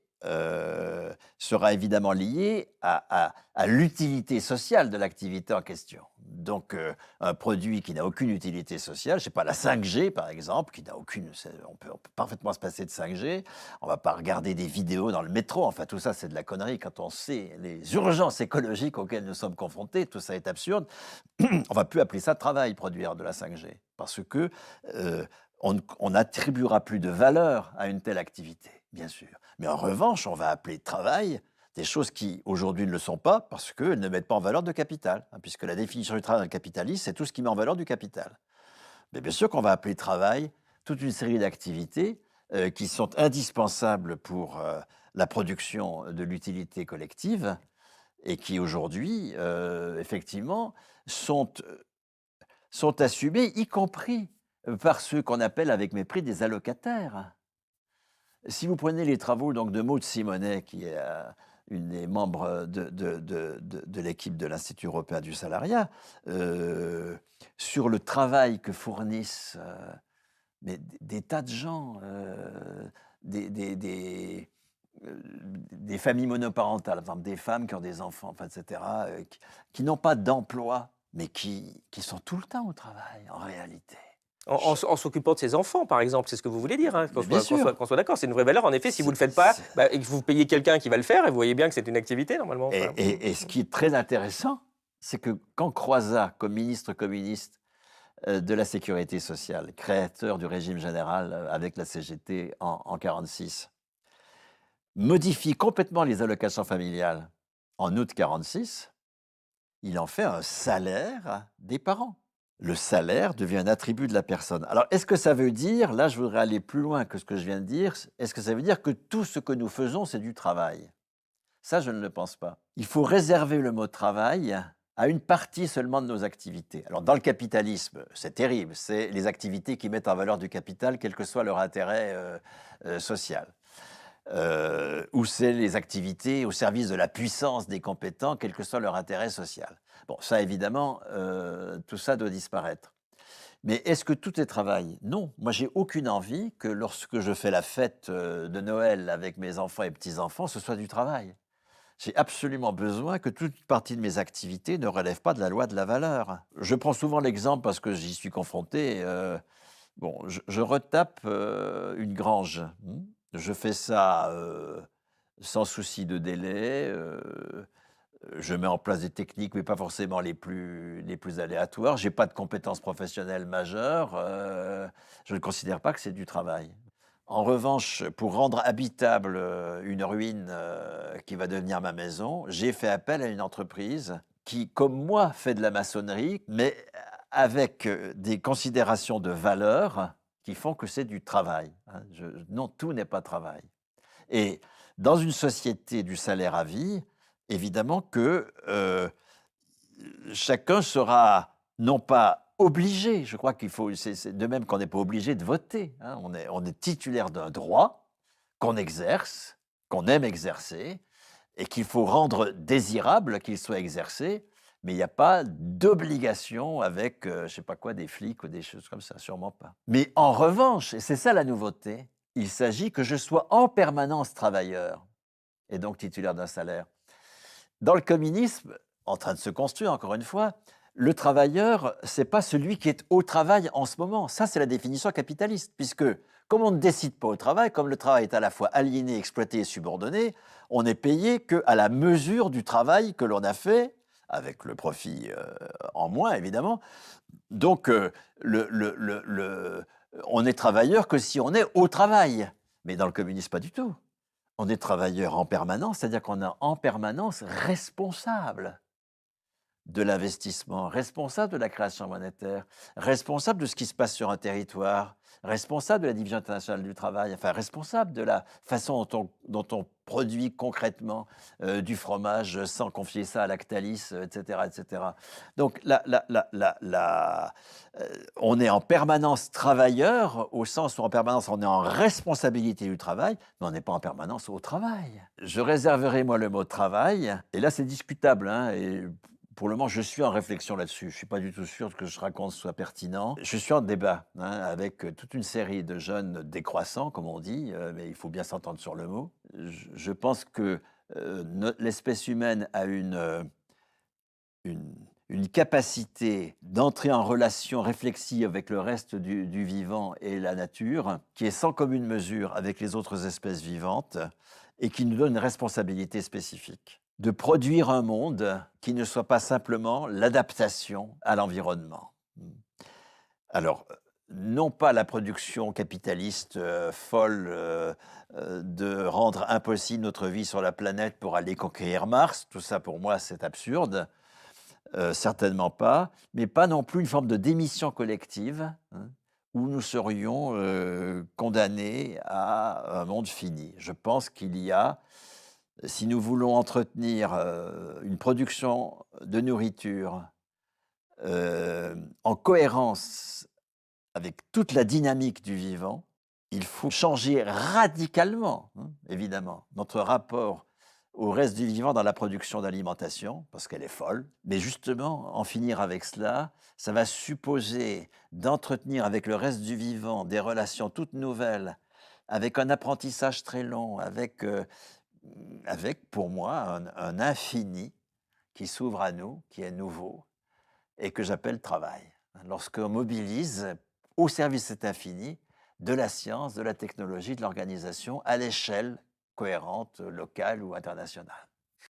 sera évidemment liée à l'utilité sociale de l'activité en question. Donc, un produit qui n'a aucune utilité sociale, je ne sais pas, la 5G par exemple, qui n'a aucune, on peut parfaitement se passer de 5G, on ne va pas regarder des vidéos dans le métro, enfin tout ça c'est de la connerie quand on sait les urgences écologiques auxquelles nous sommes confrontés, tout ça est absurde. On ne va plus appeler ça travail, produire de la 5G, parce que on n'attribuera plus de valeur à une telle activité, bien sûr. Mais en revanche, on va appeler travail des choses qui, aujourd'hui, ne le sont pas parce qu'elles ne mettent pas en valeur de capital, hein, puisque la définition du travail dans le capitalisme, c'est tout ce qui met en valeur du capital. Mais bien sûr qu'on va appeler travail toute une série d'activités qui sont indispensables pour la production de l'utilité collective et qui, aujourd'hui, effectivement, sont assumées, y compris par ceux qu'on appelle avec mépris des allocataires. Si vous prenez les travaux donc, de Maud Simonet, qui est une des membres de l'équipe de l'Institut européen du salariat, sur le travail que fournissent des tas de gens, des familles monoparentales, par exemple, des femmes qui ont des enfants, etc., qui n'ont pas d'emploi, mais qui sont tout le temps au travail, en réalité. En s'occupant de ses enfants, par exemple, c'est ce que vous voulez dire, hein, qu'on Bien sûr. soit d'accord. C'est une vraie valeur. En effet, si vous ne le faites pas, et que vous payez quelqu'un qui va le faire, et vous voyez bien que c'est une activité, normalement. Enfin. Et ce qui est très intéressant, c'est que quand Croizat, comme ministre communiste de la Sécurité sociale, créateur du régime général avec la CGT en 1946, modifie complètement les allocations familiales en août 1946, il en fait un salaire des parents. Le salaire devient un attribut de la personne. Alors, est-ce que ça veut dire, là je voudrais aller plus loin que ce que je viens de dire, est-ce que ça veut dire que tout ce que nous faisons, c'est du travail? Ça, je ne le pense pas. Il faut réserver le mot travail à une partie seulement de nos activités. Alors, dans le capitalisme, c'est terrible, c'est les activités qui mettent en valeur du capital, quel que soit leur intérêt social. Ou c'est les activités au service de la puissance des compétents, quel que soit leur intérêt social. Bon, ça évidemment, tout ça doit disparaître. Mais est-ce que tout est travail? Non. Moi, j'ai aucune envie que lorsque je fais la fête de Noël avec mes enfants et petits-enfants, ce soit du travail. J'ai absolument besoin que toute partie de mes activités ne relève pas de la loi de la valeur. Je prends souvent l'exemple parce que j'y suis confronté. Je retape une grange. Je fais ça sans souci de délai. Je mets en place des techniques, mais pas forcément les plus aléatoires. Je n'ai pas de compétences professionnelles majeures. Je ne considère pas que c'est du travail. En revanche, pour rendre habitable une ruine qui va devenir ma maison, j'ai fait appel à une entreprise qui, comme moi, fait de la maçonnerie, mais avec des considérations de valeur qui font que c'est du travail. Non, tout n'est pas travail. Et dans une société du salaire à vie, évidemment que chacun sera non pas obligé, je crois qu'il faut, c'est de même qu'on n'est pas obligé de voter. On est titulaire d'un droit qu'on exerce, qu'on aime exercer, et qu'il faut rendre désirable qu'il soit exercé, mais il n'y a pas d'obligation avec, je ne sais pas quoi, des flics ou des choses comme ça, sûrement pas. Mais en revanche, et c'est ça la nouveauté, il s'agit que je sois en permanence travailleur, et donc titulaire d'un salaire. Dans le communisme, en train de se construire encore une fois, le travailleur, ce n'est pas celui qui est au travail en ce moment. Ça, c'est la définition capitaliste, puisque comme on ne décide pas au travail, comme le travail est à la fois aliéné, exploité et subordonné, on n'est payé qu'à la mesure du travail que l'on a fait, avec le profit en moins, évidemment. Donc, on est travailleur que si on est au travail. Mais dans le communisme, pas du tout. On est travailleur en permanence, c'est-à-dire qu'on est en permanence responsable. de l'investissement, responsable de la création monétaire, responsable de ce qui se passe sur un territoire, responsable de la division internationale du travail, enfin responsable de la façon dont on produit concrètement du fromage sans confier ça à Lactalis, etc., etc. Donc on est en permanence travailleur, au sens où en permanence on est en responsabilité du travail, mais on n'est pas en permanence au travail. Je réserverai moi le mot travail, et là c'est discutable, hein, et pour le moment, je suis en réflexion là-dessus. Je ne suis pas du tout sûr que ce que je raconte soit pertinent. Je suis en débat avec toute une série de jeunes décroissants, comme on dit, mais il faut bien s'entendre sur le mot. Je pense que l'espèce humaine a une capacité d'entrer en relation réflexive avec le reste du vivant et la nature qui est sans commune mesure avec les autres espèces vivantes et qui nous donne une responsabilité spécifique de produire un monde qui ne soit pas simplement l'adaptation à l'environnement. Alors, non pas la production capitaliste folle de rendre impossible notre vie sur la planète pour aller conquérir Mars, tout ça pour moi c'est absurde, certainement pas, mais pas non plus une forme de démission collective où nous serions condamnés à un monde fini. Je pense qu'il y a, si nous voulons entretenir une production de nourriture en cohérence avec toute la dynamique du vivant, il faut changer radicalement, évidemment, notre rapport au reste du vivant dans la production d'alimentation, parce qu'elle est folle. Mais justement, en finir avec cela, ça va supposer d'entretenir avec le reste du vivant des relations toutes nouvelles, avec un apprentissage très long, avec pour moi, un infini qui s'ouvre à nous, qui est nouveau, et que j'appelle travail. Lorsqu'on mobilise au service de cet infini de la science, de la technologie, de l'organisation, à l'échelle cohérente, locale ou internationale.